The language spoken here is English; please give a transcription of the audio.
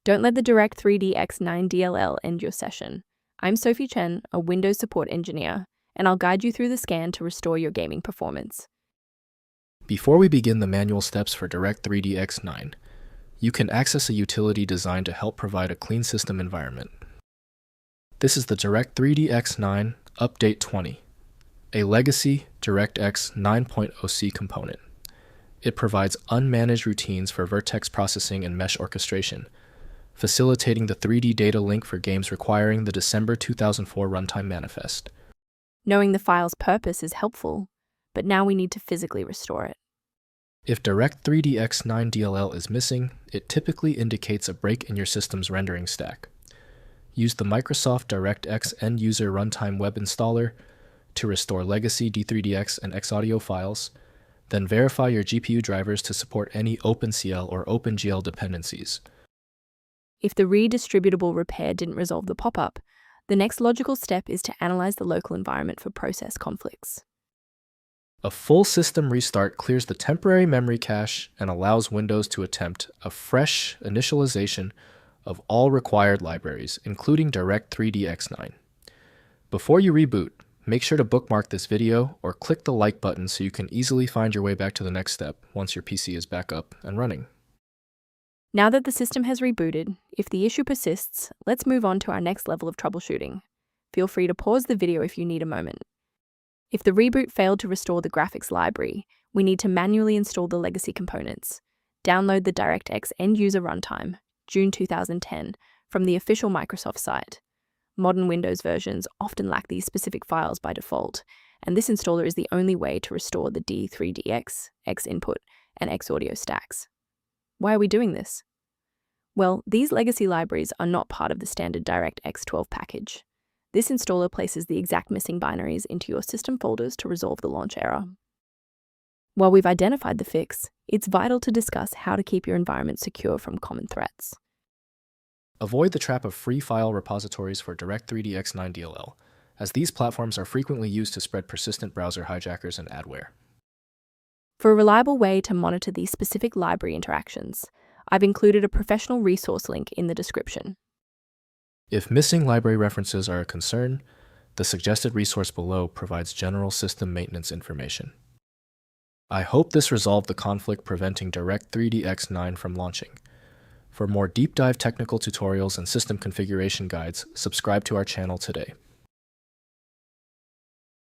Don't let the DirectX DLL end your session. I'm Sophie Chen, a Windows support engineer, and I'll guide you through the scan to restore your gaming performance. Before we begin the manual steps for DirectX 9, you can access a utility designed to help provide a clean system environment. This is the DirectX 9 Update 20, a legacy DirectX 9.0c component. It provides unmanaged routines for vertex processing and mesh orchestration, facilitating the 3D data link for games requiring the December 2004 runtime manifest. Knowing the file's purpose is helpful, but now we need to physically restore it. If DirectX 9 DLL is missing, it typically indicates a break in your system's rendering stack. Use the Microsoft DirectX End-User Runtime web installer to restore legacy D3DX and Xaudio files, then verify your GPU drivers to support any OpenCL or OpenGL dependencies. If the redistributable repair didn't resolve the pop-up, the next logical step is to analyze the local environment for process conflicts. A full system restart clears the temporary memory cache and allows Windows to attempt a fresh initialization of all required libraries, including DirectX 9. Before you reboot, make sure to bookmark this video or click the like button so you can easily find your way back to the next step once your PC is back up and running. Now that the system has rebooted, if the issue persists, let's move on to our next level of troubleshooting. Feel free to pause the video if you need a moment. If the reboot failed to restore the graphics library, we need to manually install the legacy components. Download the DirectX End-User Runtime, June 2010, from the official Microsoft site. Modern Windows versions often lack these specific files by default, and this installer is the only way to restore the D3DX, X-Input, and Xaudio stacks. Why are we doing this? Well, these legacy libraries are not part of the standard DirectX 12 package. This installer places the exact missing binaries into your system folders to resolve the launch error. While we've identified the fix, it's vital to discuss how to keep your environment secure from common threats. Avoid the trap of free file repositories for DirectX 9 DLL, as these platforms are frequently used to spread persistent browser hijackers and adware. For a reliable way to monitor these specific library interactions, I've included a professional resource link in the description. If missing library references are a concern, the suggested resource below provides general system maintenance information. I hope this resolved the conflict preventing DirectX 9 from launching. For more deep dive technical tutorials and system configuration guides, subscribe to our channel today.